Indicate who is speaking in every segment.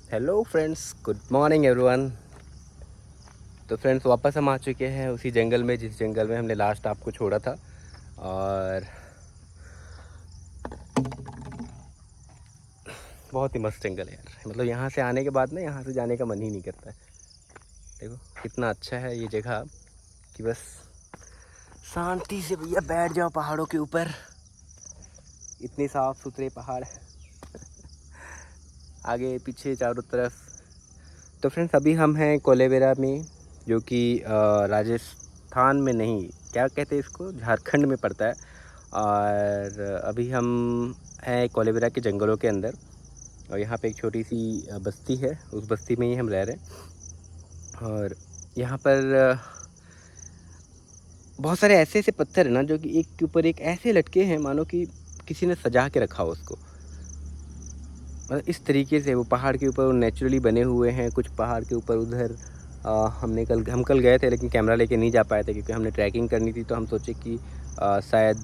Speaker 1: Hello friends, good morning everyone. तो friends, वापस हम आ चुके हैं उसी जंगल में जिस जंगल में हमने लास्ट आपको छोड़ा था। और बहुत ही मस्त जंगल है यार। मतलब यहाँ से आने के बाद ना यहाँ से जाने का मन ही नहीं करता है। देखो कितना अच्छा है ये जगह कि बस शांति से भैया बैठ जाओ पहाड़ों के ऊपर। इतने साफ़ सुथरे पहाड़ आगे पीछे चारों तरफ। तो फ्रेंड्स, अभी हम हैं कोलेबिरा में, जो कि राजस्थान में नहीं, क्या कहते हैं इसको, झारखंड में पड़ता है। और अभी हम हैं कोलेबिरा के जंगलों के अंदर। और यहाँ पे एक छोटी सी बस्ती है, उस बस्ती में ही हम रह रहे हैं। और यहाँ पर बहुत सारे ऐसे ऐसे पत्थर हैं ना, जो कि एक के ऊपर एक ऐसे लटके हैं मानो कि किसी ने सजा के रखा हो उसको। मतलब इस तरीके से वो पहाड़ के ऊपर नेचुरली बने हुए हैं। कुछ पहाड़ के ऊपर उधर हम कल गए थे, लेकिन कैमरा लेके नहीं जा पाए थे क्योंकि हमने ट्रैकिंग करनी थी। तो हम सोचे कि शायद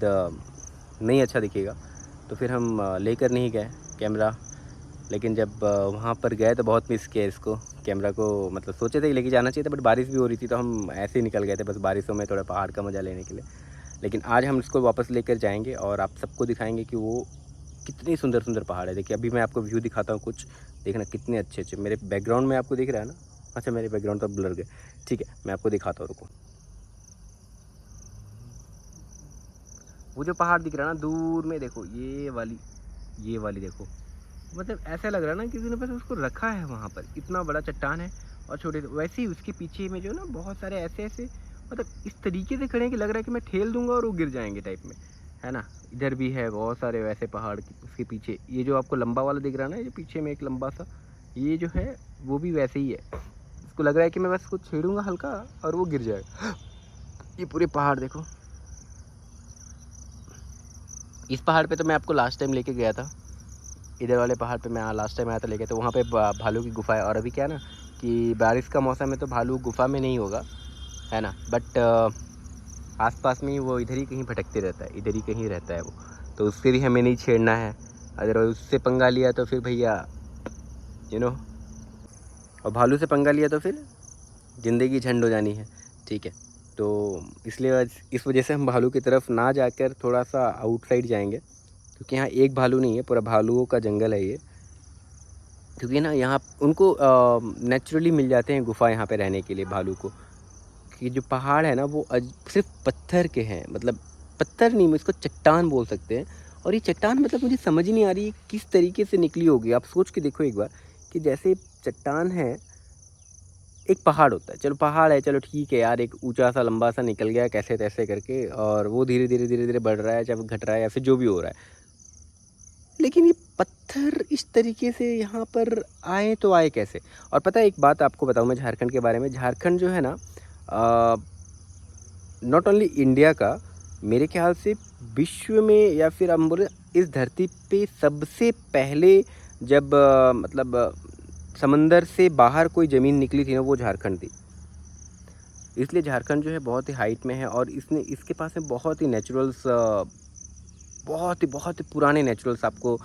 Speaker 1: नहीं अच्छा दिखेगा, तो फिर हम लेकर नहीं गए कैमरा। लेकिन जब वहाँ पर गए तो बहुत मिस किया इसको, कैमरा को। मतलब सोचे थे कि लेके जाना चाहिए था, बट बारिश भी हो रही थी तो हम ऐसे ही निकल गए थे बस बारिशों में थोड़ा पहाड़ का मज़ा लेने के लिए। लेकिन आज हम इसको वापस लेकर जाएंगे और आप सबको दिखाएंगे कि वो कितनी सुंदर सुंदर पहाड़ है। देखिए अभी मैं आपको व्यू दिखाता हूँ कुछ, देखना कितने अच्छे अच्छे। मेरे बैकग्राउंड में आपको दिख रहा है ना? अच्छा, मेरे बैकग्राउंड तो ब्लर गए। ठीक है, मैं आपको दिखाता हूँ, रुको। वो जो पहाड़ दिख रहा है ना दूर में, देखो ये वाली देखो। मतलब ऐसा लग रहा है ना किसी ने बस उसको रखा है वहाँ पर। इतना बड़ा चट्टान है और छोटे वैसे ही उसके पीछे में जो ना बहुत सारे ऐसे ऐसे, मतलब इस तरीके से खड़े हैं कि लग रहा है कि मैं ठेल दूंगा और वो गिर जाएंगे टाइप में, है ना। इधर भी है बहुत सारे वैसे पहाड़ उसके पीछे। ये जो आपको लंबा वाला दिख रहा है ना, ये जो पीछे में एक लंबा सा, ये जो है वो भी वैसे ही है। इसको लग रहा है कि मैं बस कुछ छेड़ूंगा हल्का और वो गिर जाएगा। ये पूरे पहाड़ देखो। इस पहाड़ पे तो मैं आपको लास्ट टाइम लेके गया था। इधर वाले पहाड़ पे मैं लास्ट टाइम आया था लेके, तो वहाँ पे भालू की गुफा है। और अभी क्या है ना कि बारिश का मौसम है तो भालू गुफा में नहीं होगा, है ना। बट आसपास में ही वो इधर ही कहीं भटकते रहता है, इधर ही कहीं रहता है वो। तो उससे भी हमें नहीं छेड़ना है। अगर उससे पंगा लिया तो फिर भैया यू नो, और भालू से पंगा लिया तो फिर ज़िंदगी झंड हो जानी है। ठीक है, तो इसलिए इस वजह से हम भालू की तरफ ना जाकर थोड़ा सा आउटसाइड जाएंगे, क्योंकि यहाँ एक भालू नहीं है, पूरा भालुओं का जंगल है ये। क्योंकि ना यहाँ उनको नेचुरली मिल जाते हैं गुफा यहाँ पे रहने के लिए भालू को। कि जो पहाड़ है ना वो सिर्फ पत्थर के हैं। मतलब पत्थर नहीं, मैं इसको चट्टान बोल सकते हैं। और ये चट्टान मतलब मुझे समझ ही नहीं आ रही किस तरीके से निकली होगी। आप सोच के देखो एक बार कि जैसे चट्टान है, एक पहाड़ होता है, चलो पहाड़ है, चलो ठीक है यार, एक ऊंचा सा लंबा सा निकल गया कैसे तैसे करके, और वो धीरे धीरे धीरे धीरे बढ़ रहा है, चाहे घट रहा है या फिर जो भी हो रहा है। लेकिन ये पत्थर इस तरीके से यहाँ पर आए तो आए कैसे? और पता है एक बात आपको बताऊँ मैं झारखंड के बारे में। झारखंड जो है ना, नॉट ओनली इंडिया का, मेरे ख्याल से विश्व में, या फिर हम बोले इस धरती पे सबसे पहले जब मतलब समंदर से बाहर कोई ज़मीन निकली थी ना, वो झारखंड थी। इसलिए झारखंड जो है बहुत ही हाइट में है। और इसके पास में बहुत ही नेचुरल्स, बहुत ही पुराने नेचुरल्स आपको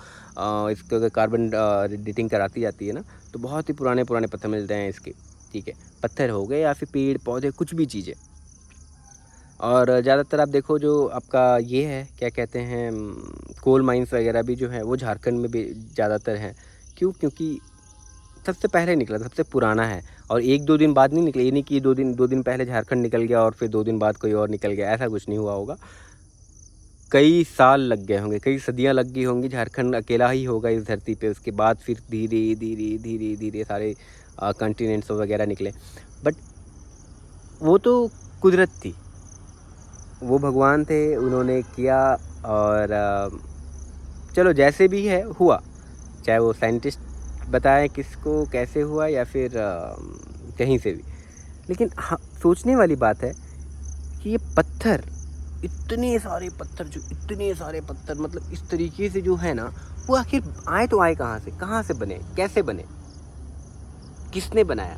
Speaker 1: इसके अगर कार्बन डेटिंग कराती जाती है ना, तो बहुत ही पुराने पुराने पत्थर मिलते हैं इसके। ठीक है, पत्थर हो गए या फिर पेड़ पौधे, कुछ भी चीज़ें। और ज़्यादातर आप देखो जो आपका ये है, क्या कहते हैं, कोल माइंस वगैरह भी जो है वो झारखंड में भी ज़्यादातर हैं। क्यों? क्योंकि सबसे पहले निकला, सबसे पुराना है। और एक दो दिन बाद नहीं निकला। ये नहीं कि दो दिन पहले झारखंड निकल गया और फिर 2 दिन बाद कोई और निकल गया, ऐसा कुछ नहीं हुआ होगा। कई साल लग गए होंगे, कई सदियां लग गई होंगी। झारखंड अकेला ही होगा इस धरती पे। उसके बाद फिर धीरे धीरे धीरे धीरे सारे कॉन्टिनेंट्स वगैरह निकले। बट वो तो कुदरत थी, वो भगवान थे, उन्होंने किया। और चलो जैसे भी है हुआ, चाहे वो साइंटिस्ट बताए किसको कैसे हुआ या फिर कहीं से भी। लेकिन हाँ, सोचने वाली बात है कि ये पत्थर, इतने सारे पत्थर, जो इतने सारे पत्थर मतलब इस तरीके से जो है ना, वो आखिर आए तो आए कहाँ से बने, कैसे बने, किसने बनाया,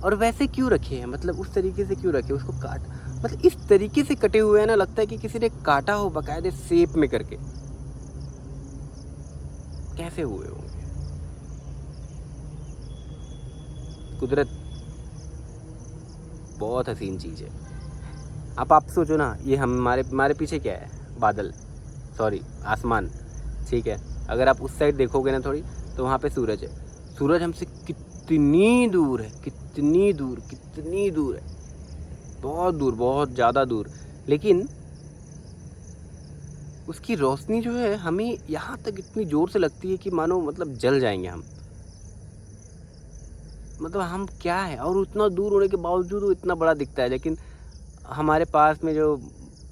Speaker 1: और वैसे क्यों रखे हैं? मतलब उस तरीके से क्यों रखे, उसको काट, मतलब इस तरीके से कटे हुए हैं ना, लगता है कि किसी ने काटा हो बकायदे शेप में करके। कैसे हुए होंगे? कुदरत बहुत हसीन चीज़ है। अब आप सोचो ना, ये हमारे पीछे क्या है, बादल, सॉरी आसमान, ठीक है। अगर आप उस साइड देखोगे ना थोड़ी, तो वहाँ पे सूरज है। सूरज हमसे कितनी दूर है, कितनी दूर, कितनी दूर है, बहुत दूर, बहुत ज़्यादा दूर। लेकिन उसकी रोशनी जो है हमें यहाँ तक इतनी ज़ोर से लगती है कि मानो मतलब जल जाएंगे हम। मतलब हम क्या है, और उतना दूर होने के बावजूद वो इतना बड़ा दिखता है, लेकिन हमारे पास में जो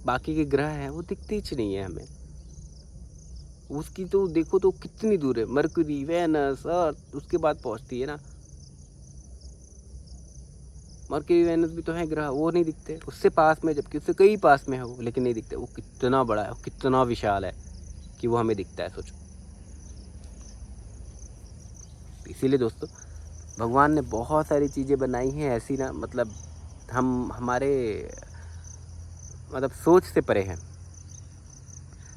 Speaker 1: बाकी के ग्रह हैं वो दिखते ही नहीं है हमें। उसकी तो देखो तो कितनी दूर है, मरकरी, वेनस, अर्थ उसके बाद पहुंचती है ना। मरकरी वेनस भी तो है ग्रह, वो नहीं दिखते उससे पास में, जबकि उससे कई पास में है वो, लेकिन नहीं दिखते। वो कितना बड़ा है, कितना विशाल है कि वो हमें दिखता है, सोचो। इसीलिए दोस्तों, भगवान ने बहुत सारी चीज़ें बनाई हैं ऐसी ना, मतलब हम हमारे मतलब सोच से परे हैं।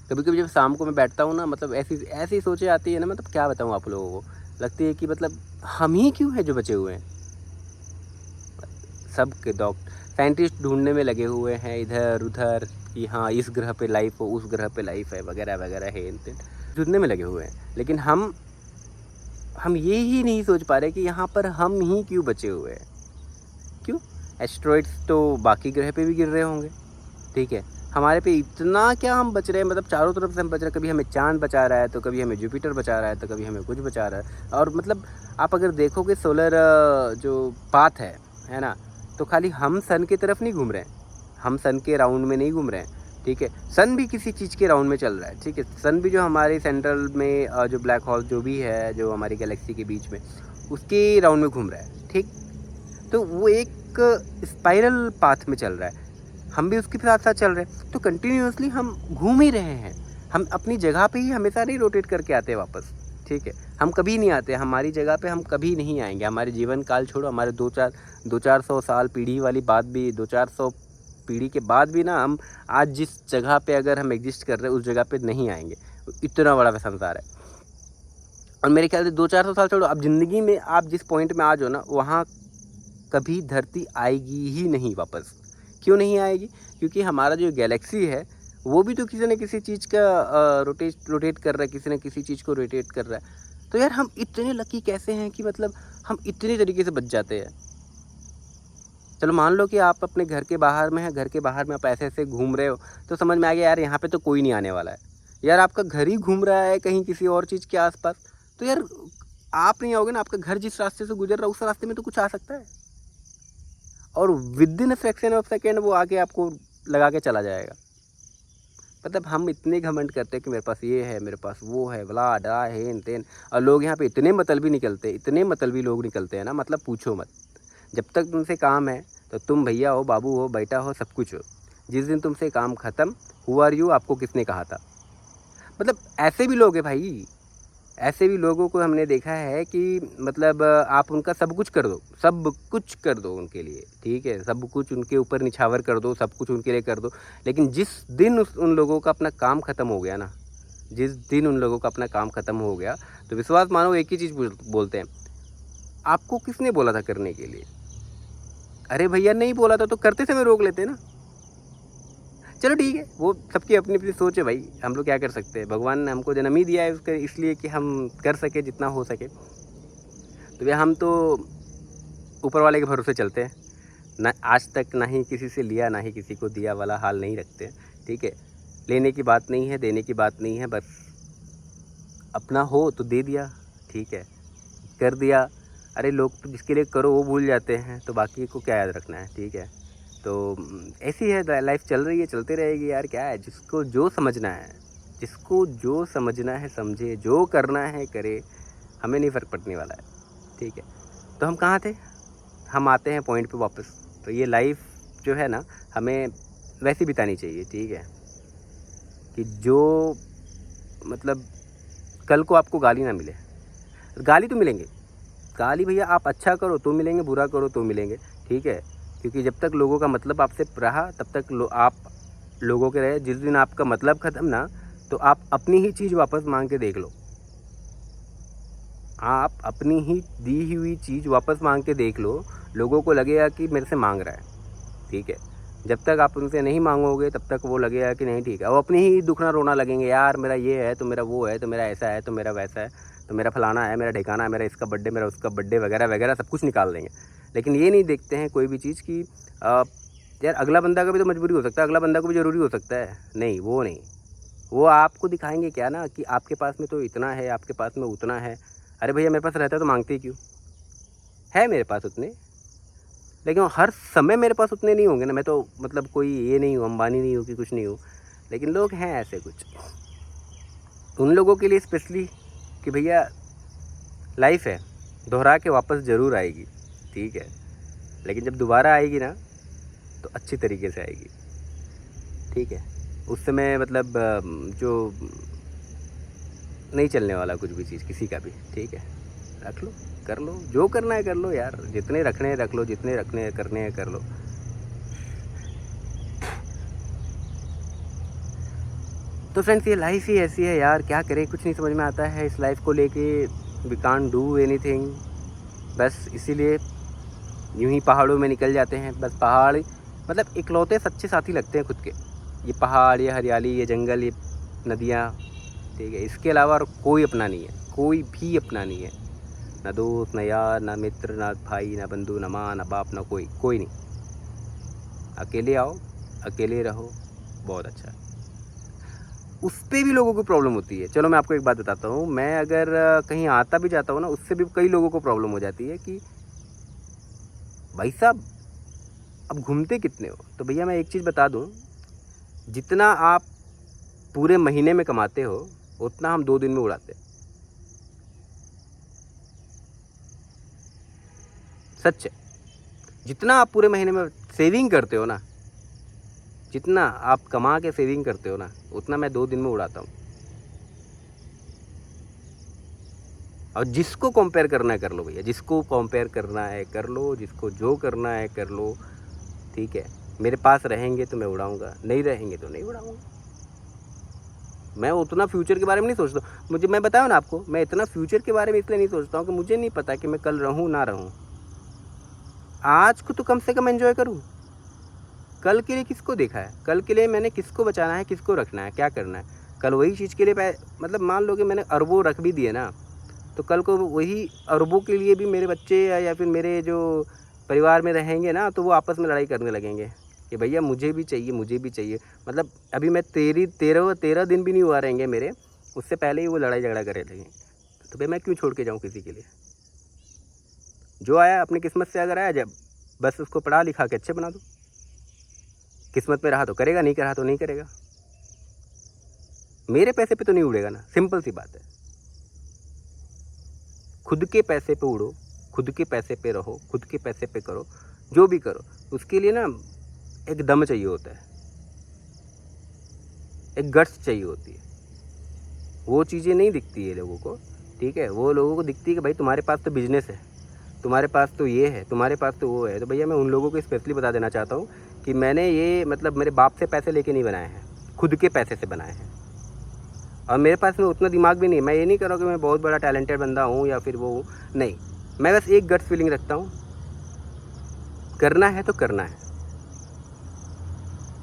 Speaker 1: कभी कभी जब शाम को मैं बैठता हूँ ना, मतलब ऐसी ऐसी सोचें आती है ना, मतलब क्या बताऊँ आप लोगों को, लगती है कि मतलब हम ही क्यों हैं जो बचे हुए हैं। सब के डॉक्टर साइंटिस्ट ढूंढने में लगे हुए हैं इधर उधर कि हाँ इस ग्रह पे लाइफ हो, उस ग्रह पे लाइफ है, वगैरह वगैरह है, इन ढूंढने में लगे हुए हैं। लेकिन हम ये ही नहीं सोच पा रहे कि यहाँ पर हम ही क्यों बचे हुए हैं। क्यों? एस्ट्रॉइड्स तो बाकी ग्रह पे भी गिर रहे होंगे, ठीक है। हमारे पे इतना क्या हम बच रहे हैं, मतलब चारों तरफ से हम बच रहे हैं। कभी हमें चांद बचा रहा है, तो कभी हमें जुपिटर बचा रहा है, तो कभी हमें कुछ बचा रहा है। और मतलब आप अगर देखोगे सोलर जो पाथ है ना, तो खाली हम सन की तरफ नहीं घूम रहे हैं, हम सन के राउंड में नहीं घूम रहे हैं, ठीक है। सन भी किसी चीज़ के राउंड में चल रहा है, ठीक है। सन भी जो हमारे सेंट्रल में जो ब्लैक होल जो भी है, जो हमारी गैलेक्सी के बीच में, उसके राउंड में घूम रहा है, ठीक। तो वो एक स्पाइरल पाथ में चल रहा है, हम भी उसके साथ साथ चल रहे हैं। तो कंटिन्यूअसली हम घूम ही रहे हैं, हम अपनी जगह पे ही हमेशा नहीं रोटेट करके आते वापस, ठीक है। हम कभी नहीं आते, हमारी जगह पे हम कभी नहीं आएंगे। हमारे जीवन काल छोड़ो, हमारे 200-400 साल पीढ़ी वाली बात भी, 200-400 पीढ़ी के बाद भी ना, हम आज जिस जगह पे अगर हम एग्जिस्ट कर रहे हैं उस जगह पे नहीं आएंगे। इतना बड़ा संसार है। और मेरे ख्याल से 200-400 साल छोड़ो, अब ज़िंदगी में आप जिस पॉइंट में आ जाओ ना, वहाँ कभी धरती आएगी ही नहीं वापस। क्यों नहीं आएगी? क्योंकि हमारा जो गैलेक्सी है वो भी तो किसी न किसी चीज़ का रोटेट कर रहा है, किसी न किसी चीज़ को रोटेट कर रहा है। तो यार हम इतने लकी कैसे हैं कि मतलब हम इतने तरीके से बच जाते हैं। चलो मान लो कि आप अपने घर के बाहर में हैं, घर के बाहर में आप ऐसे ऐसे घूम रहे हो, तो समझ में आ गया यार यहाँ पे तो कोई नहीं आने वाला है। यार आपका घर ही घूम रहा है कहीं किसी और चीज़ के आसपास, तो यार आप नहीं आओगे ना, आपका घर जिस रास्ते से गुजर रहा है उस रास्ते में तो कुछ आ सकता है, और with in fraction of second वो आके आपको लगा के चला जाएगा। मतलब हम इतने घमंड करते हैं कि मेरे पास ये है, मेरे पास वो है, ब्ला डा हेन तेन। और लोग यहाँ पे इतने मतलबी निकलते, इतने मतलबी लोग निकलते हैं ना, मतलब पूछो मत। जब तक तुमसे काम है तो तुम भैया हो, बाबू हो, बेटा हो, सब कुछ हो। जिस दिन तुमसे काम ख़त्म, हु आर यू, आपको किसने कहा था। मतलब ऐसे भी लोग हैं भाई, ऐसे भी लोगों को हमने देखा है कि मतलब आप उनका सब कुछ कर दो, सब कुछ कर दो उनके लिए, ठीक है। सब कुछ उनके ऊपर निछावर कर दो, सब कुछ उनके लिए कर दो। लेकिन जिस दिन उन लोगों का अपना काम ख़त्म हो गया ना, जिस दिन उन लोगों का अपना काम ख़त्म हो गया, तो विश्वास मानो एक ही चीज़ बोलते हैं, आपको किसने बोला था करने के लिए। अरे भैया नहीं बोला था तो करते समय रोक लेते ना। चलो ठीक है, वो सबकी अपनी अपनी सोच है भाई, हम लोग क्या कर सकते हैं। भगवान ने हमको जन्म ही दिया है उसके इसलिए कि हम कर सके जितना हो सके। तो भैया हम तो ऊपर वाले के भरोसे चलते हैं ना, आज तक ना ही किसी से लिया ना ही किसी को दिया वाला हाल नहीं रखते, ठीक है। लेने की बात नहीं है, देने की बात नहीं है, बस अपना हो तो दे दिया, ठीक है, कर दिया। अरे लोग तो जिसके लिए करो वो भूल जाते हैं, तो बाकी को क्या याद रखना है, ठीक है। तो ऐसी है लाइफ, चल रही है, चलते रहेगी यार। क्या है, जिसको जो समझना है, जिसको जो समझना है समझे, जो करना है करे, हमें नहीं फ़र्क पड़ने वाला है, ठीक है। तो हम कहाँ थे, हम आते हैं पॉइंट पे वापस। तो ये लाइफ जो है ना, हमें वैसी बितानी चाहिए, ठीक है, कि जो मतलब कल को आपको गाली ना मिले। गाली तो मिलेंगे, गाली भैया आप अच्छा करो तो मिलेंगे, बुरा करो तो मिलेंगे, ठीक है। क्योंकि जब तक लोगों का मतलब आपसे रहा तब तक आप लोगों के रहे। जिस दिन आपका मतलब ख़त्म ना, तो आप अपनी ही चीज़ वापस मांग के देख लो। आप अपनी ही दी हुई चीज़ वापस मांग के देख लो, लोगों को लगेगा कि मेरे से मांग रहा है, ठीक है। जब तक आप उनसे नहीं मांगोगे तब तक वो लगेगा कि नहीं ठीक है, वो अपनी ही दुखना रोना लगेंगे, यार मेरा ये है तो मेरा वो है तो मेरा ऐसा है तो मेरा वैसा है तो मेरा फलाना है, मेरा ठिकाना है, मेरा इसका बर्थडे, मेरा उसका बर्थडे वगैरह वगैरह सब कुछ निकाल देंगे। लेकिन ये नहीं देखते हैं कोई भी चीज़ कि यार अगला बंदा का भी तो मजबूरी हो सकता है, अगला बंदा को भी ज़रूरी हो सकता है। नहीं, वो नहीं, वो आपको दिखाएंगे क्या ना कि आपके पास में तो इतना है, आपके पास में उतना है। अरे भैया मेरे पास रहता है तो मांगते ही क्यों? है मेरे पास उतने, लेकिन हर समय मेरे पास उतने नहीं होंगे ना। मैं तो मतलब कोई ये नहीं हूँ, अंबानी नहीं हूँ कि कुछ नहीं हूँ, लेकिन लोग हैं ऐसे कुछ। उन लोगों के लिए स्पेशली कि भैया लाइफ है, दोहरा के वापस ज़रूर आएगी, ठीक है। लेकिन जब दोबारा आएगी ना तो अच्छी तरीके से आएगी, ठीक है। उस समय मतलब जो नहीं चलने वाला कुछ भी चीज़ किसी का भी, ठीक है। रख लो, कर लो, जो करना है कर लो यार, जितने रखने हैं रख लो, जितने रखने हैं करने हैं कर लो। तो फ्रेंड्स ये लाइफ ही ऐसी है यार, क्या करें, कुछ नहीं समझ में आता है इस लाइफ को लेके। वी कांट डू एनीथिंग, बस इसीलिए यूं ही पहाड़ों में निकल जाते हैं। बस पहाड़ मतलब इकलौते सच्चे साथी लगते हैं खुद के, ये पहाड़, ये हरियाली, ये जंगल, ये नदियाँ, ठीक है। इसके अलावा और कोई अपना नहीं है, कोई भी अपना नहीं है, ना दोस्त, ना यार, ना मित्र, ना भाई, ना बंधु, ना माँ, ना बाप, ना कोई नहीं। अकेले आओ, अकेले रहो, बहुत अच्छा है। उस पर भी लोगों को प्रॉब्लम होती है। चलो मैं आपको एक बात बताता हूँ, मैं अगर कहीं आता भी जाता हूँ ना, उससे भी कई लोगों को प्रॉब्लम हो जाती है कि भाई साहब अब घूमते कितने हो। तो भैया मैं एक चीज़ बता दूँ, जितना आप पूरे महीने में कमाते हो उतना हम 2 दिन में उड़ाते हैं। सच है। जितना आप पूरे महीने में सेविंग करते हो ना, जितना आप कमा के सेविंग करते हो ना, उतना मैं 2 दिन में उड़ाता हूँ। और जिसको कंपेयर करना है कर लो भैया, जिसको कंपेयर करना है कर लो, जिसको जो करना है कर लो, ठीक है। मेरे पास रहेंगे तो मैं उड़ाऊंगा, नहीं रहेंगे तो नहीं उड़ाऊंगा। मैं उतना फ्यूचर के बारे में नहीं सोचता। मुझे, मैं बताऊँ ना आपको, मैं इतना फ्यूचर के बारे में इसलिए नहीं सोचता हूँ कि मुझे नहीं पता कि मैं कल रहूँ ना रहूँ। आज को तो कम से कम एंजॉय करूँ। कल के लिए किसको देखा है? कल के लिए मैंने किसको बचाना है, किसको रखना है, क्या करना है? कल वही चीज़ के लिए मतलब मान लो कि मैंने अरबों रख भी दिए ना, तो कल को वही अरबों के लिए भी मेरे बच्चे या फिर मेरे जो परिवार में रहेंगे ना, तो वो आपस में लड़ाई करने लगेंगे कि भैया मुझे भी चाहिए, मुझे भी चाहिए। मतलब अभी मैं 13 दिन भी नहीं हुआ रहेंगे मेरे, उससे पहले ही वो लड़ाई झगड़ा करे लगेंगे। तो भाई मैं क्यों छोड़ के जाऊँ किसी के लिए? जो आया अपनी किस्मत से अगर आया, जब बस उसको पढ़ा लिखा के अच्छे बना दो। किस्मत में रहा तो करेगा, नहीं रहा तो नहीं करेगा। मेरे पैसे पे तो नहीं उड़ेगा ना, सिंपल सी बात है। खुद के पैसे पे उड़ो, खुद के पैसे पे रहो, खुद के पैसे पे करो, जो भी करो। उसके लिए ना एक दम चाहिए होता है, एक गट्स चाहिए होती है। वो चीज़ें नहीं दिखती है लोगों को, ठीक है। वो लोगों को दिखती है कि भाई तुम्हारे पास तो बिजनेस है, तुम्हारे पास तो ये है, तुम्हारे पास तो वो है। तो भैया मैं उन लोगों को स्पेशली बता देना चाहता हूँ कि मैंने ये मतलब मेरे बाप से पैसे लेके नहीं बनाए हैं, खुद के पैसे से बनाए हैं। और मेरे पास में उतना दिमाग भी नहीं है। मैं ये नहीं कर रहा कि मैं बहुत बड़ा टैलेंटेड बंदा हूँ या फिर वो हूँ, नहीं। मैं बस एक गट फीलिंग रखता हूँ, करना है तो करना है,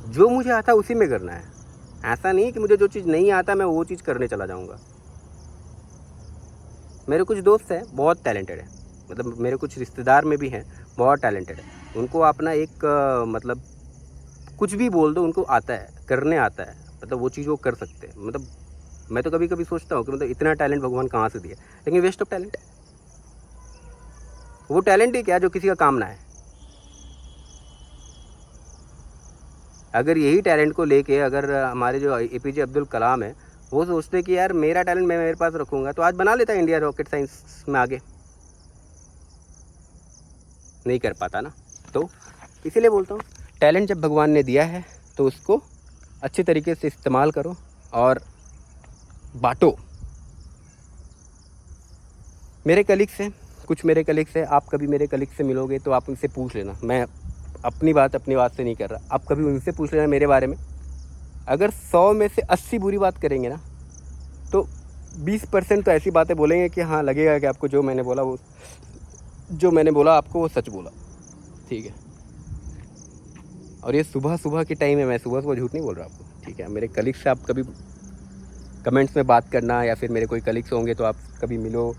Speaker 1: जो मुझे आता है उसी में करना है। ऐसा नहीं कि मुझे जो चीज़ नहीं आता मैं वो चीज़ करने चला जाऊँगा। मेरे कुछ दोस्त हैं बहुत टैलेंटेड है, मतलब मेरे कुछ रिश्तेदार में भी हैं बहुत टैलेंटेड है। उनको अपना एक मतलब कुछ भी बोल दो, उनको आता है, करने आता है, मतलब वो चीज़ वो कर सकते हैं। मतलब मैं तो कभी कभी सोचता हूँ कि मतलब इतना टैलेंट भगवान कहाँ से दिया, लेकिन वेस्ट ऑफ टैलेंट है। वो टैलेंट ही क्या जो किसी का काम ना है। अगर यही टैलेंट को लेके अगर हमारे जो एपीजे अब्दुल कलाम है, वो सोचते कि यार मेरा टैलेंट मैं मेरे पास रखूँगा, तो आज बना लेता इंडिया रॉकेट साइंस में आगे। नहीं कर पाता ना, तो इसीलिए बोलता हूँ टैलेंट जब भगवान ने दिया है तो उसको अच्छे तरीके से इस्तेमाल करो और बांटो। मेरे कलीग्स हैं, कुछ मेरे कलीग्स हैं, आप कभी मेरे कलीग से मिलोगे तो आप उनसे पूछ लेना। मैं अपनी बात से नहीं कर रहा, आप कभी उनसे पूछ लेना मेरे बारे में। अगर 100 में से 80 बुरी बात करेंगे ना, तो 20% तो ऐसी बातें बोलेंगे कि हाँ लगेगा कि आपको जो मैंने बोला आपको वो सच बोला, ठीक है। और ये सुबह के टाइम है, मैं सुबह झूठ नहीं बोल रहा आपको, ठीक है। मेरे कलीग से आप कभी कमेंट्स में बात करना, या फिर मेरे कोई कलीग्स होंगे तो आप कभी मिलो,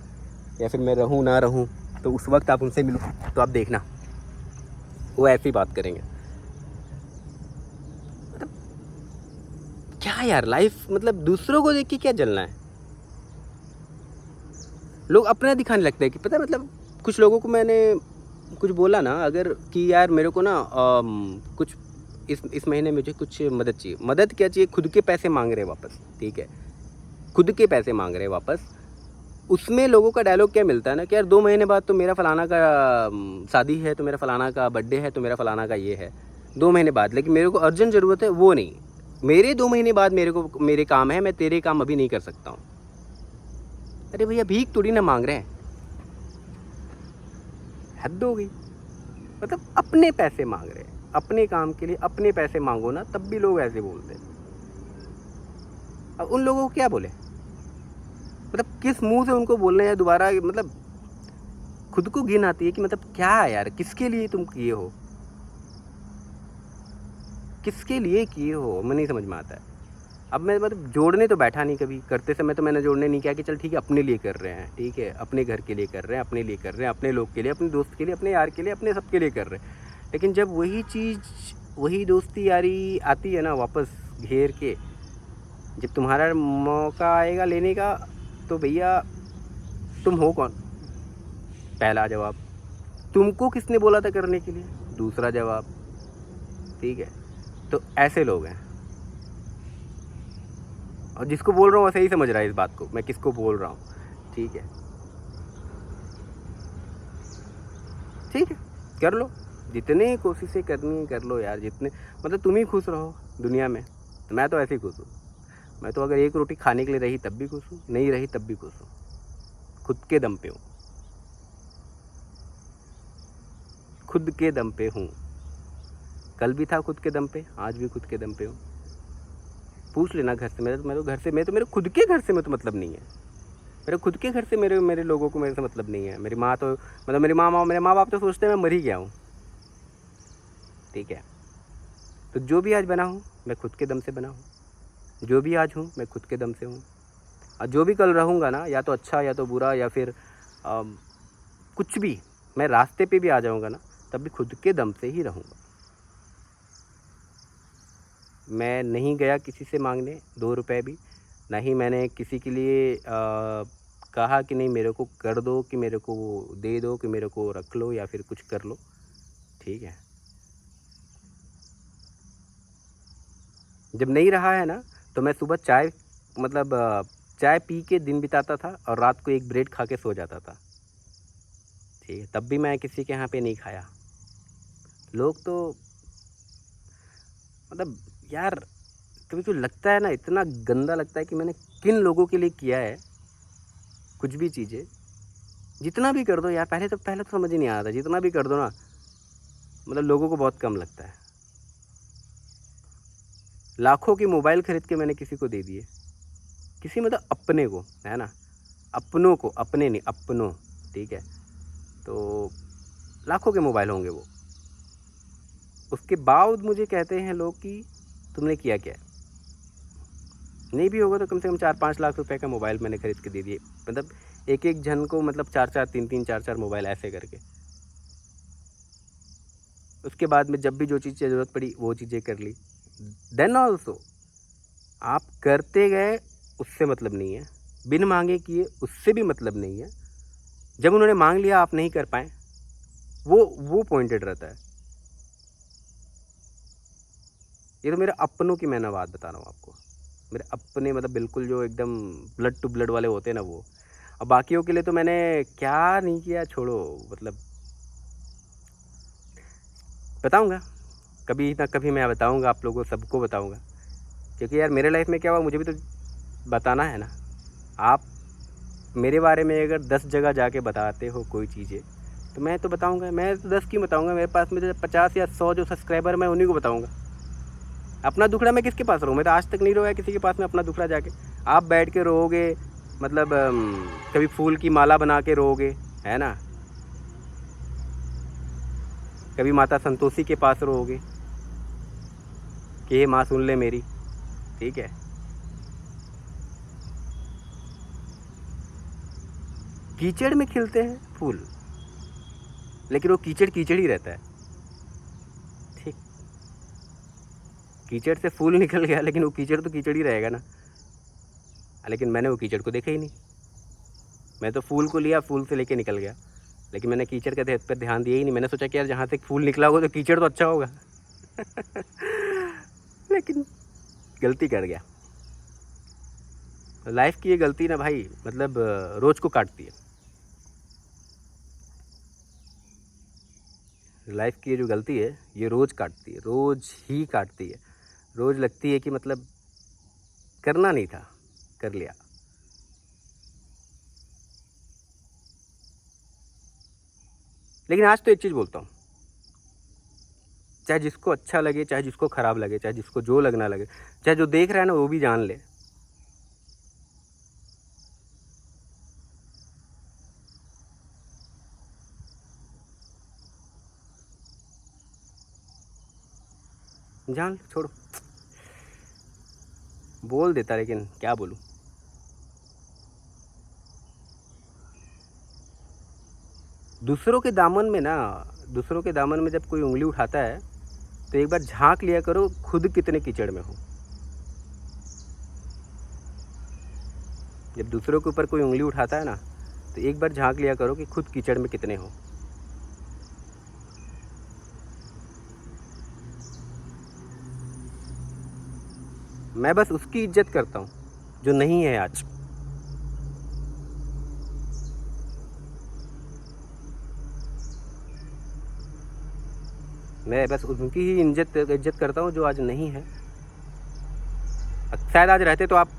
Speaker 1: या फिर मैं रहूँ ना रहूँ तो उस वक्त आप उनसे मिलो, तो आप देखना वो ऐसी बात करेंगे। मतलब क्या यार लाइफ, मतलब दूसरों को देख के क्या जलना है। लोग अपना दिखाने लगते हैं कि पता है, मतलब कुछ लोगों को मैंने कुछ बोला ना, अगर कि यार मेरे को ना कुछ इस महीने मुझे कुछ मदद चाहिए। मदद क्या चाहिए? खुद के पैसे मांग रहे वापस, ठीक है, खुद के पैसे मांग रहे वापस। उसमें लोगों का डायलॉग क्या मिलता है ना कि यार 2 महीने बाद तो मेरा फलाना का शादी है, तो मेरा फलाना का बर्थडे है, तो मेरा फलाना का ये है 2 महीने बाद, लेकिन मेरे को अर्जेंट ज़रूरत है वो नहीं। मेरे 2 महीने बाद मेरे काम है, मैं तेरे काम अभी नहीं कर सकता हूँ। अरे भैया भीख थोड़ी ना मांग रहे हैं, हद हो गई। मतलब अपने पैसे मांग रहे हैं, अपने काम के लिए अपने पैसे मांगो ना, तब भी लोग ऐसे बोलते हैं। अब उन लोगों को क्या बोले, मतलब किस मुंह से उनको बोलना है दोबारा, मतलब खुद को घिन आती है कि मतलब क्या है यार, किसके लिए तुम किए हो, किसके लिए किए हो, मैं नहीं समझ में आता है। अब मैं मतलब जोड़ने तो बैठा नहीं, कभी करते समय तो मैंने जोड़ने नहीं किया कि चल ठीक है अपने लिए कर रहे हैं, ठीक है अपने घर के लिए कर रहे हैं, अपने लिए कर रहे हैं, अपने लोग के लिए, अपने दोस्त के लिए, अपने यार के लिए, अपने सबके लिए कर रहे हैं। लेकिन जब वही चीज़, वही दोस्ती यारी आती है ना वापस घेर के, जब तुम्हारा मौका आएगा लेने का, तो भैया तुम हो कौन? पहला जवाब। तुमको किसने बोला था करने के लिए? दूसरा जवाब। ठीक है, तो ऐसे लोग हैं। और जिसको बोल रहा हूँ वो सही समझ रहा है इस बात को, मैं किसको बोल रहा हूँ। ठीक है, ठीक है, कर लो, जितनी कोशिशें करनी है कर लो यार, जितने मतलब तुम ही खुश रहो दुनिया में। तो मैं तो ऐसे ही खुश हूँ। मैं तो अगर एक रोटी खाने के लिए रही तब भी खुश हूँ, नहीं रही तब भी खुश हूँ, खुद के दम पे हूँ, खुद के दम पे हूँ। कल भी था खुद के दम पे, आज भी खुद के दम पे हूँ। पूछ लेना घर से, मेरे खुद के घर से मैं तो मतलब नहीं है। मेरे खुद के घर से मेरे लोगों को मेरे से मतलब नहीं है। मेरी माँ तो मतलब मेरे माँ बाप तो सोचते हैं मैं मर ही गया हूँ, ठीक है। तो जो भी आज बना हूँ मैं खुद के दम से बना हूँ, जो भी आज हूँ मैं खुद के दम से हूँ। और जो भी कल रहूँगा ना, या तो अच्छा या तो बुरा, या फिर कुछ भी, मैं रास्ते पे भी आ जाऊँगा ना, तब भी खुद के दम से ही रहूँगा। मैं नहीं गया किसी से मांगने 2 रुपए भी, ना ही मैंने किसी के लिए कहा कि नहीं मेरे को कर दो, कि मेरे को वो दे दो, कि मेरे को रख लो या फिर कुछ कर लो, ठीक है। जब नहीं रहा है ना, तो मैं सुबह चाय मतलब चाय पी के दिन बिताता था और रात को एक ब्रेड खा के सो जाता था, ठीक है। तब भी मैं किसी के यहाँ पे नहीं खाया। लोग तो मतलब यार, कभी कभी लगता है ना, इतना गंदा लगता है कि मैंने किन लोगों के लिए किया है कुछ भी चीज़ें। जितना भी कर दो यार, पहले तो समझ ही नहीं आता, जितना भी कर दो ना, मतलब लोगों को बहुत कम लगता है। लाखों की मोबाइल खरीद के मैंने किसी को दे दिए, किसी मतलब अपने को, है ना, अपनों को, अपने नहीं अपनों, ठीक है। तो लाखों के मोबाइल होंगे वो, उसके बाद मुझे कहते हैं लोग कि तुमने किया क्या है। नहीं भी होगा तो कम से कम 4-5 लाख रुपए का मोबाइल मैंने खरीद के दे दिए, मतलब एक एक जन को, मतलब 4-4 3-3 4-4 मोबाइल ऐसे करके। उसके बाद में जब भी जो चीज़ की ज़रूरत पड़ी वो चीज़ें कर ली। देन ऑल्सो आप करते गए, उससे मतलब नहीं है। बिन मांगे किए, उससे भी मतलब नहीं है। जब उन्होंने मांग लिया आप नहीं कर पाए, वो पॉइंटेड रहता है। ये तो मेरे अपनों की मैं बात बता रहा हूँ आपको, मेरे अपने, मतलब बिल्कुल जो एकदम ब्लड टू ब्लड वाले होते हैं ना वो। अब बाकियों के लिए तो मैंने क्या नहीं किया, छोड़ो, मतलब बताऊँगा कभी ना कभी, मैं बताऊँगा आप लोगों को, सबको बताऊँगा। क्योंकि यार मेरे लाइफ में क्या हुआ मुझे भी तो बताना है ना। आप मेरे बारे में अगर 10 जगह जाके बताते हो कोई चीज़ें, तो मैं तो बताऊँगा। मैं तो 10 क्यों बताऊँगा, मेरे पास में 50 या 100 जो सब्सक्राइबर, मैं उन्हीं को बताऊँगा। अपना दुखड़ा मैं किसके पास रहूँ? मैं तो आज तक नहीं रोया किसी के पास में अपना दुखड़ा जाके। आप बैठ के रोओगे, मतलब कभी फूल की माला बना के रोओगे, है ना, कभी माता संतोषी के पास रोओगे कि हे माँ सुन ले मेरी, ठीक है। कीचड़ में खिलते हैं फूल, लेकिन वो कीचड़ कीचड़ ही रहता है, ठीक। कीचड़ से फूल निकल गया, लेकिन वो कीचड़ तो कीचड़ ही रहेगा ना। लेकिन मैंने वो कीचड़ को देखा ही नहीं, मैं तो फूल को लिया, फूल से लेके निकल गया, लेकिन मैंने कीचड़ के पर ध्यान दिया ही नहीं। मैंने सोचा कि यार जहाँ से फूल निकला होगा तो कीचड़ तो अच्छा होगा लेकिन गलती कर गया। लाइफ की ये गलती ना भाई, मतलब रोज़ को काटती है। लाइफ की ये जो गलती है ये रोज़ काटती है, रोज़ ही काटती है। रोज़ लगती है कि मतलब करना नहीं था, कर लिया। लेकिन आज तो एक चीज़ बोलता हूँ, चाहे जिसको अच्छा लगे, चाहे जिसको ख़राब लगे, चाहे जिसको जो लगना लगे, चाहे जो देख रहा है ना वो भी जान ले, जान ले, छोड़ो। बोल देता, लेकिन क्या बोलूँ। दूसरों के दामन में ना, दूसरों के दामन में जब कोई उंगली उठाता है तो एक बार झांक लिया करो खुद कितने कीचड़ में हो। जब दूसरों के ऊपर कोई उंगली उठाता है ना तो एक बार झांक लिया करो कि खुद कीचड़ में कितने हो। मैं बस उसकी इज्जत करता हूँ जो नहीं है आज। मैं बस उनकी ही इज्जत करता हूँ जो आज नहीं है। शायद आज रहते तो आप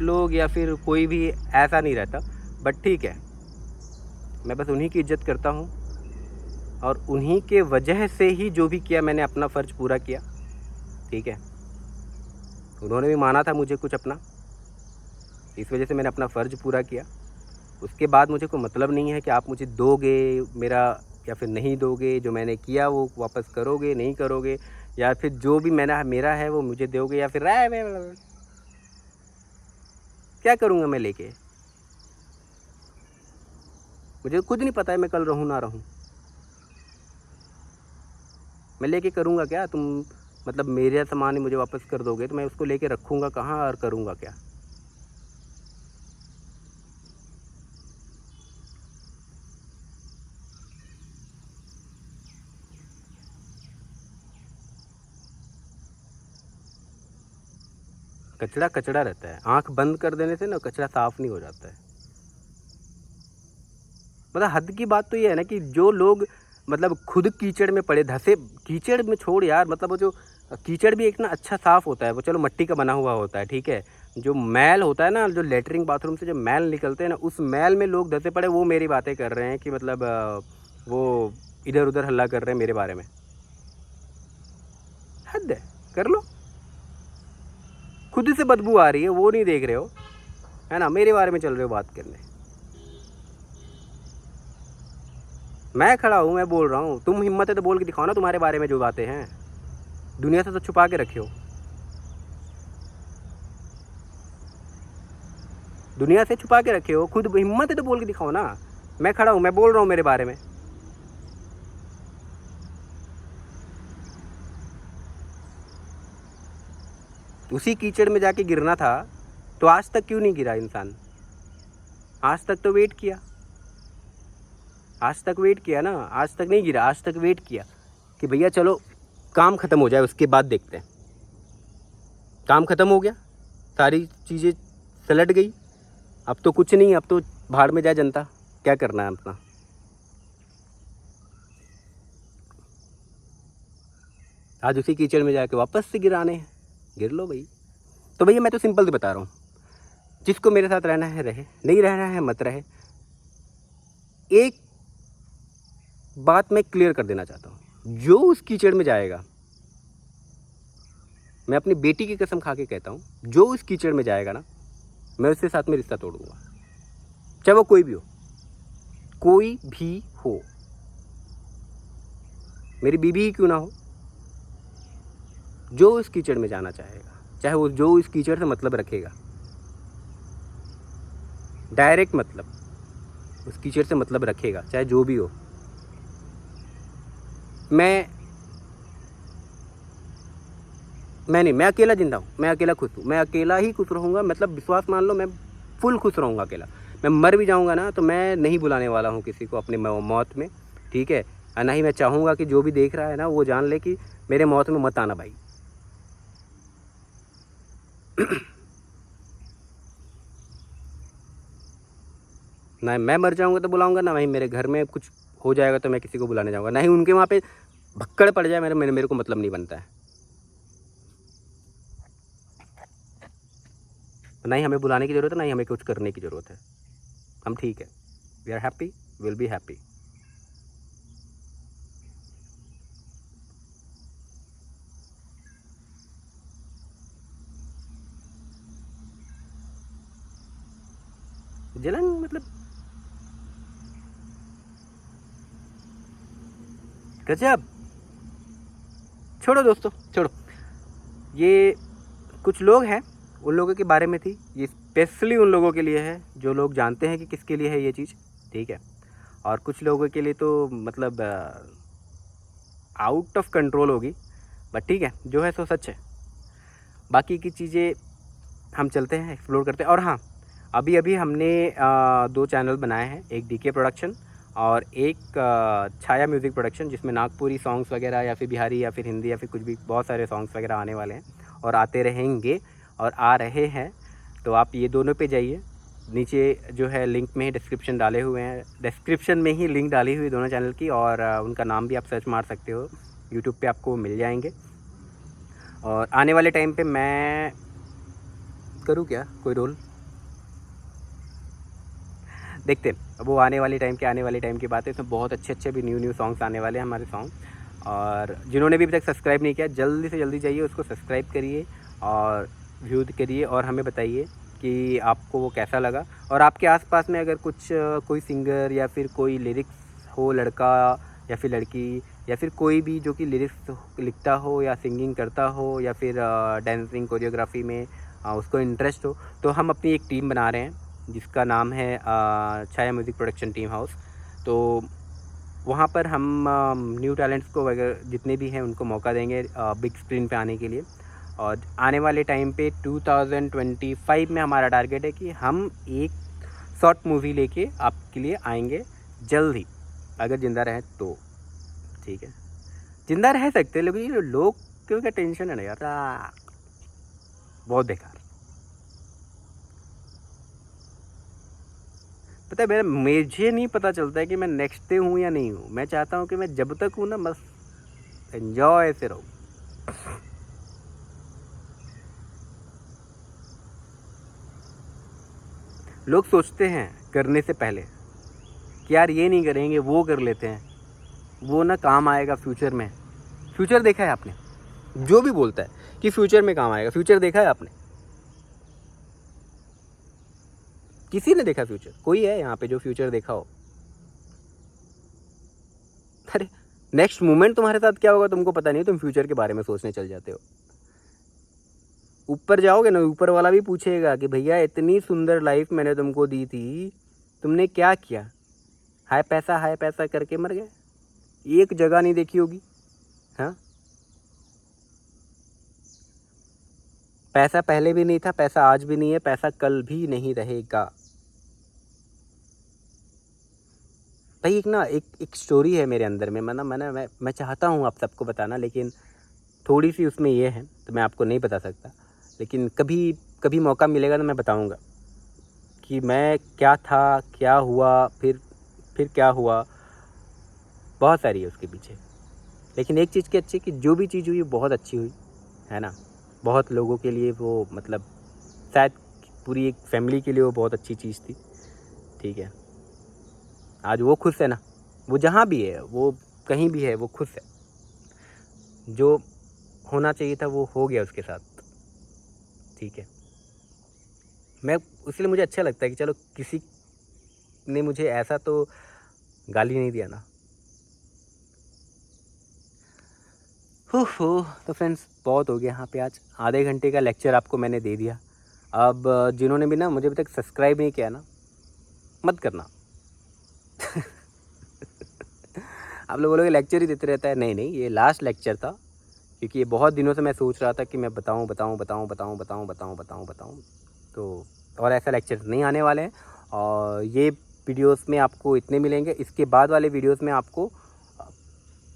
Speaker 1: लोग या फिर कोई भी ऐसा नहीं रहता, बट ठीक है, मैं बस उन्हीं की इज्जत करता हूँ और उन्हीं के वजह से ही जो भी किया मैंने अपना फ़र्ज़ पूरा किया, ठीक है। उन्होंने भी माना था मुझे कुछ अपना, इस वजह से मैंने अपना फ़र्ज़ पूरा किया। उसके बाद मुझे कोई मतलब नहीं है कि आप मुझे दोगे मेरा या फिर नहीं दोगे, जो मैंने किया वो वापस करोगे नहीं करोगे, या फिर जो भी मैंने मेरा है वो मुझे दोगे, या फिर क्या करूँगा मैं लेके। मुझे खुद नहीं पता है मैं कल रहूँ ना रहूँ। मैं लेके करूँगा क्या? तुम मतलब मेरा सामान ही मुझे वापस कर दोगे तो मैं उसको लेके रखूँगा कहाँ और करूँगा क्या? कचरा कचरा रहता है, आँख बंद कर देने से ना कचरा साफ नहीं हो जाता है। मतलब हद की बात तो ये है ना कि जो लोग मतलब खुद कीचड़ में पड़े धंसे, कीचड़ में छोड़ यार, मतलब वो जो कीचड़ भी एक ना अच्छा साफ़ होता है, वो चलो मिट्टी का बना हुआ होता है, ठीक है। जो मैल होता है ना, जो लेटरिन बाथरूम से जो मैल निकलते हैं ना, उस मैल में लोग धंसे पड़े, वो मेरी बातें कर रहे हैं कि मतलब वो इधर उधर हल्ला कर रहे हैं मेरे बारे में। हद है, कर लो। खुद से बदबू आ रही है वो नहीं देख रहे हो, है ना, मेरे बारे में चल रहे हो बात करने। मैं खड़ा हूँ, मैं बोल रहा हूँ, तुम हिम्मत है तो बोल के दिखाओ ना तुम्हारे बारे में जो बातें हैं। दुनिया से तो छुपा के रखे हो, दुनिया से छुपा के रखे हो, खुद हिम्मत है तो बोल के दिखाओ ना। मैं खड़ा हूँ, मैं बोल रहा हूँ मेरे बारे में। उसी कीचड़ में जाके गिरना था तो आज तक क्यों नहीं गिरा इंसान? आज तक तो वेट किया, आज तक वेट किया ना, आज तक नहीं गिरा, आज तक वेट किया कि भैया चलो काम ख़त्म हो जाए उसके बाद देखते हैं। काम ख़त्म हो गया, सारी चीज़ें सलट गई, अब तो कुछ नहीं, अब तो भाड़ में जाए जनता, क्या करना है अपना। आज उसी कीचड़ में जाके वापस से गिराने हैं, गिर लो भाई। तो भैया मैं तो सिंपल से बता रहा हूँ, जिसको मेरे साथ रहना है रहे, नहीं रहना है मत रहे। एक बात मैं क्लियर कर देना चाहता हूँ, जो उस कीचड़ में जाएगा, मैं अपनी बेटी की कसम खा के कहता हूँ, जो उस कीचड़ में जाएगा ना, मैं उसके साथ में रिश्ता तोड़ूंगा। चाहे वो कोई भी हो, कोई भी हो, मेरी बीवी ही क्यों ना हो, जो इस कीचड़ में जाना चाहेगा, चाहे वो जो इस कीचड़ से मतलब रखेगा, डायरेक्ट मतलब उस कीचड़ से मतलब रखेगा, चाहे जो भी हो, मैं अकेला जिंदा हूँ, मैं अकेला खुश हूँ, मैं अकेला ही खुश रहूँगा, मतलब विश्वास मान लो, मैं फुल खुश रहूँगा अकेला। मैं मर भी जाऊँगा ना तो मैं नहीं बुलाने वाला हूँ किसी को अपने मौत में, ठीक है। और ना ही मैं चाहूँगा कि जो भी देख रहा है ना वो जान ले कि मेरे मौत में मत आना भाई। ना मैं मर जाऊँगा तो बुलाऊँगा, ना वहीं मेरे घर में कुछ हो जाएगा तो मैं किसी को बुलाने जाऊँगा, ना ही उनके वहाँ पे भक्कड़ पड़ जाए मेरे को मतलब नहीं बनता है। ना ही हमें बुलाने की ज़रूरत है, ना ही हमें कुछ करने की ज़रूरत है। हम ठीक है, we are happy, will be happy. जलन मतलब गजब। छोड़ो दोस्तों, छोड़ो। ये कुछ लोग हैं, उन लोगों के बारे में थी ये, स्पेशली उन लोगों के लिए है जो लोग जानते हैं कि किसके लिए है ये चीज़, ठीक है। और कुछ लोगों के लिए तो मतलब आउट ऑफ कंट्रोल होगी, बट ठीक है, जो है सो सच है। बाकी की चीज़ें हम चलते हैं, एक्सप्लोर करते हैं। और हाँ, अभी अभी हमने 2 चैनल बनाए हैं, एक डीके प्रोडक्शन और एक छाया म्यूज़िक प्रोडक्शन, जिसमें नागपुरी सॉन्ग्स वगैरह या फिर बिहारी या फिर हिंदी या फिर कुछ भी, बहुत सारे सॉन्ग्स वगैरह आने वाले हैं और आते रहेंगे और आ रहे हैं। तो आप ये दोनों पे जाइए, नीचे जो है लिंक में ही डिस्क्रिप्शन डाले हुए हैं, डिस्क्रिप्शन में ही लिंक डाली हुई दोनों चैनल की, और उनका नाम भी आप सर्च मार सकते हो, यूट्यूब पे आपको मिल जाएंगे। और आने वाले टाइम पे मैं करूँ क्या कोई रोल, देखते हैं। अब वो आने वाले टाइम की बात है, इसमें बहुत अच्छे भी न्यू सॉन्ग्स आने वाले हैं हमारे सॉन्ग। और जिन्होंने भी अभी तक सब्सक्राइब नहीं किया, जल्दी से जल्दी जाइए उसको सब्सक्राइब करिए और व्यू करिए और हमें बताइए कि आपको वो कैसा लगा। और आपके आसपास में अगर कुछ कोई सिंगर या फिर कोई लिरिक्स हो, लड़का या फिर लड़की या फिर कोई भी जो कि लिरिक्स लिखता हो या सिंगिंग करता हो या फिर डांसिंग कोरियोग्राफी में उसको इंटरेस्ट हो, तो हम अपनी एक टीम बना रहे हैं जिसका नाम है छाया म्यूज़िक प्रोडक्शन टीम हाउस। तो वहाँ पर हम न्यू टैलेंट्स को वगैरह जितने भी हैं उनको मौका देंगे बिग स्क्रीन पे आने के लिए। और आने वाले टाइम पे 2025 में हमारा टारगेट है कि हम एक शॉर्ट मूवी लेके आपके लिए आएंगे जल्द ही, अगर ज़िंदा रहें तो, ठीक है। ज़िंदा रह सकते हैं, लेकिन ये लोग क्यों क्या टेंशन है ना यार, बहुत बेकार। पता है मेरा, मुझे नहीं पता चलता है कि मैं नेक्स्ट डे हूँ या नहीं हूँ। मैं चाहता हूँ कि मैं जब तक हूँ ना बस एंजॉय से रहूँ। लोग सोचते हैं करने से पहले कि यार ये नहीं करेंगे, वो कर लेते हैं, वो ना काम आएगा फ्यूचर में। फ्यूचर देखा है आपने? जो भी बोलता है कि फ्यूचर में काम आएगा, फ्यूचर देखा है आपने? किसी ने देखा फ्यूचर? कोई है यहाँ पे जो फ्यूचर देखा हो? अरे नेक्स्ट मोमेंट तुम्हारे साथ क्या होगा तुमको पता नहीं, तुम फ्यूचर के बारे में सोचने चल जाते हो। ऊपर जाओगे ना, ऊपर वाला भी पूछेगा कि भैया इतनी सुंदर लाइफ मैंने तुमको दी थी, तुमने क्या किया? हाय पैसा करके मर गए, एक जगह नहीं देखी होगी। हाँ, पैसा पहले भी नहीं था, पैसा आज भी नहीं है, पैसा कल भी नहीं रहेगा। भाई एक ना एक स्टोरी है मेरे अंदर में, मैं चाहता हूँ आप सबको बताना, लेकिन थोड़ी सी उसमें ये है तो मैं आपको नहीं बता सकता। लेकिन कभी कभी मौका मिलेगा तो मैं बताऊँगा कि मैं क्या था, क्या हुआ, फिर क्या हुआ। बहुत सारी है उसके पीछे, लेकिन एक चीज़ की अच्छी कि जो भी चीज़ हुई बहुत अच्छी हुई, है ना। बहुत लोगों के लिए वो मतलब शायद पूरी एक फैमिली के लिए वो बहुत अच्छी चीज़ थी, ठीक है। आज वो खुश है ना, वो जहाँ भी है, वो कहीं भी है, वो खुश है। जो होना चाहिए था वो हो गया उसके साथ, ठीक है। मैं इसलिए मुझे अच्छा लगता है कि चलो किसी ने मुझे ऐसा तो गाली नहीं दिया ना। तो फ्रेंड्स बहुत हो गया यहाँ पे, आज आधे घंटे का लेक्चर आपको मैंने दे दिया। अब जिन्होंने भी ना मुझे अभी तक सब्सक्राइब नहीं किया ना, मत करना। आप लोग बोलोगे लेक्चर ही देते रहता है। नहीं नहीं, ये लास्ट लेक्चर था, क्योंकि ये बहुत दिनों से मैं सोच रहा था कि मैं बताऊँ। तो और ऐसा लेक्चर नहीं आने वाले हैं, और ये वीडियोस में आपको इतने मिलेंगे। इसके बाद वाले वीडियोस में आपको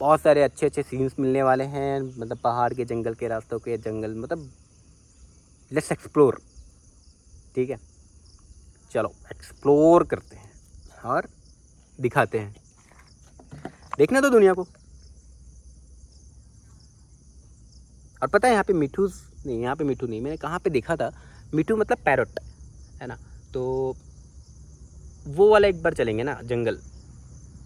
Speaker 1: बहुत सारे अच्छे अच्छे सीन्स मिलने वाले हैं, मतलब पहाड़ के, जंगल के, रास्तों के, जंगल, मतलब लेट्स एक्सप्लोर। ठीक है, चलो एक्सप्लोर करते हैं और दिखाते हैं। देखना तो दुनिया को। और पता है यहाँ पे मिठू नहीं, यहाँ पे मिठू नहीं, मैंने कहाँ पे देखा था, मिठू मतलब पैरोट है ना। तो वो वाला एक बार चलेंगे ना जंगल,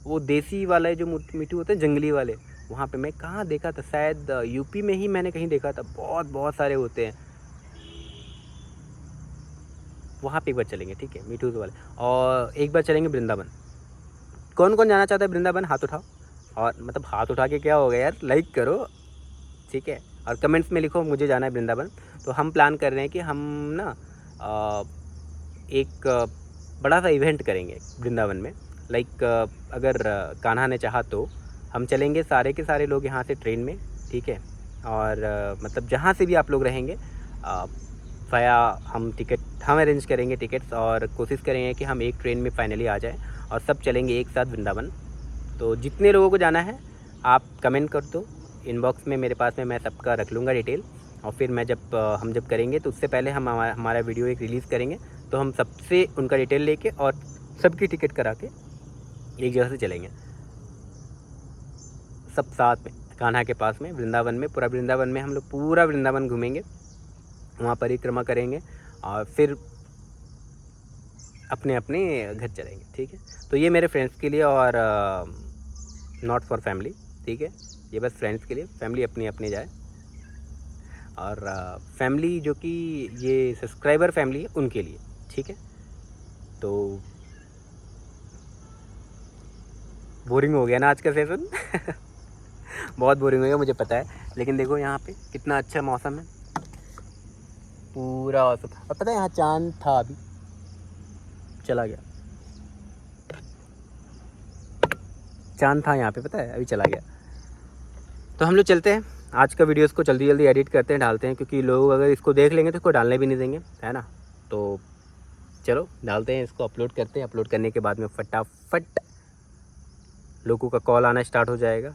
Speaker 1: वो देसी वाला जो मिठू होते हैं, जंगली वाले, वहाँ पे मैं कहाँ देखा था, शायद यूपी में ही मैंने कहीं देखा था। बहुत सारे होते हैं, वहाँ पे एक बार चलेंगे। ठीक है, मिठू वाले। और एक बार चलेंगे वृंदावन। कौन कौन जाना चाहता है वृंदावन, हाथ उठाओ। और मतलब हाथ उठा के क्या हो गया यार, लाइक करो। ठीक है, और कमेंट्स में लिखो मुझे जाना है वृंदावन। तो हम प्लान कर रहे हैं कि हम ना एक बड़ा सा इवेंट करेंगे वृंदावन में। लाइक अगर कान्हा ने चाहा तो हम चलेंगे सारे के सारे लोग यहाँ से ट्रेन में। ठीक है, और मतलब जहाँ से भी आप लोग रहेंगे वया हम अरेंज करेंगे टिकट्स, और कोशिश करेंगे कि हम एक ट्रेन में फाइनली आ जाएँ और सब चलेंगे एक साथ वृंदावन। तो जितने लोगों को जाना है आप कमेंट कर दो इनबॉक्स में, मेरे पास में, मैं सबका रख लूँगा डिटेल। और फिर मैं हम जब करेंगे तो उससे पहले हम हमारा वीडियो एक रिलीज़ करेंगे, तो हम सबसे उनका डिटेल लेके और सबकी टिकट करा के एक जगह से चलेंगे सब साथ में, कान्हा के पास में, वृंदावन में। पूरा वृंदावन में हम लोग पूरा वृंदावन घूमेंगे, वहाँ परिक्रमा करेंगे और फिर अपने अपने घर चलेंगे। ठीक है, तो ये मेरे फ्रेंड्स के लिए और नॉट फॉर फैमिली। ठीक है, ये बस फ्रेंड्स के लिए, फैमिली अपनी अपनी जाए। और फैमिली जो कि ये सब्सक्राइबर फैमिली है उनके लिए। ठीक है, तो बोरिंग हो गया ना आज का सेशन। बहुत बोरिंग हो गया मुझे पता है, लेकिन देखो यहाँ पे कितना अच्छा मौसम है, पूरा औसम। और पता है यहाँ चांद था, अभी चला गया। चांद था यहाँ पे, पता है, अभी चला गया। तो हम लोग चलते हैं, आज का वीडियोस को जल्दी जल्दी एडिट करते हैं, डालते हैं, क्योंकि लोग अगर इसको देख लेंगे तो इसको डालने भी नहीं देंगे, है ना। तो चलो डालते हैं, इसको अपलोड करते हैं। अपलोड करने के बाद में फटाफट लोगों का कॉल आना स्टार्ट हो जाएगा।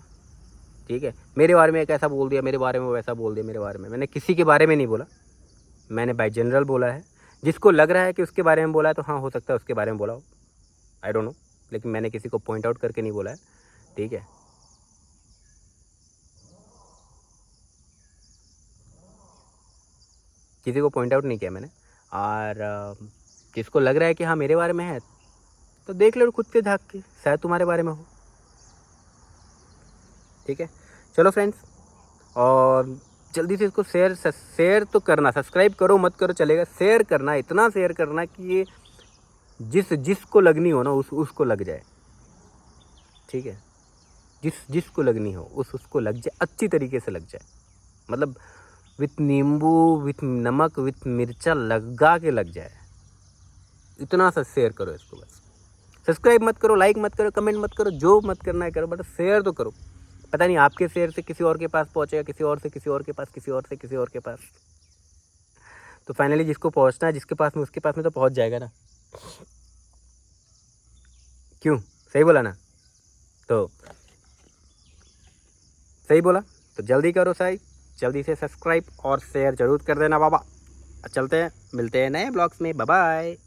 Speaker 1: ठीक है, मेरे बारे में एक ऐसा बोल दिया, मेरे बारे में वैसा बोल दिया। मेरे बारे में मैंने किसी के बारे में नहीं बोला, मैंने बाय जनरल बोला है। जिसको लग रहा है कि उसके बारे में बोला है तो हाँ, हो सकता है उसके बारे में बोला हो, आई डोंट नो, लेकिन मैंने किसी को पॉइंट आउट करके नहीं बोला है। ठीक है, किसी को पॉइंट आउट नहीं किया मैंने। और जिसको लग रहा है कि हाँ मेरे बारे में है तो देख लो खुद के झाँक के, शायद तुम्हारे बारे में हो। ठीक है, चलो फ्रेंड्स, और जल्दी से इसको शेयर तो करना, सब्सक्राइब करो मत करो चलेगा, शेयर करना, इतना शेयर करना कि ये जिसको लगनी हो ना उसको लग जाए। ठीक है, जिसको लगनी हो उसको लग जाए, अच्छी तरीके से लग जाए, मतलब विथ नींबू, विथ नमक, विथ मिर्चा लगा के लग जाए। इतना सा शेयर करो इसको, बस सब्सक्राइब मत करो, लाइक मत करो, कमेंट मत करो, जो मत करना है करो, बट शेयर तो करो। पता नहीं आपके शेयर से किसी और के पास पहुंचेगा, किसी और से किसी और के पास, किसी और से किसी और के पास, तो फाइनली जिसको पहुंचना है जिसके पास में उसके पास में तो पहुंच जाएगा ना। क्यों, सही बोला ना। तो सही बोला, तो जल्दी करो सही, जल्दी से सब्सक्राइब और शेयर जरूर कर देना बाबा। चलते हैं, मिलते हैं नए ब्लॉग्स में, बाय बाय।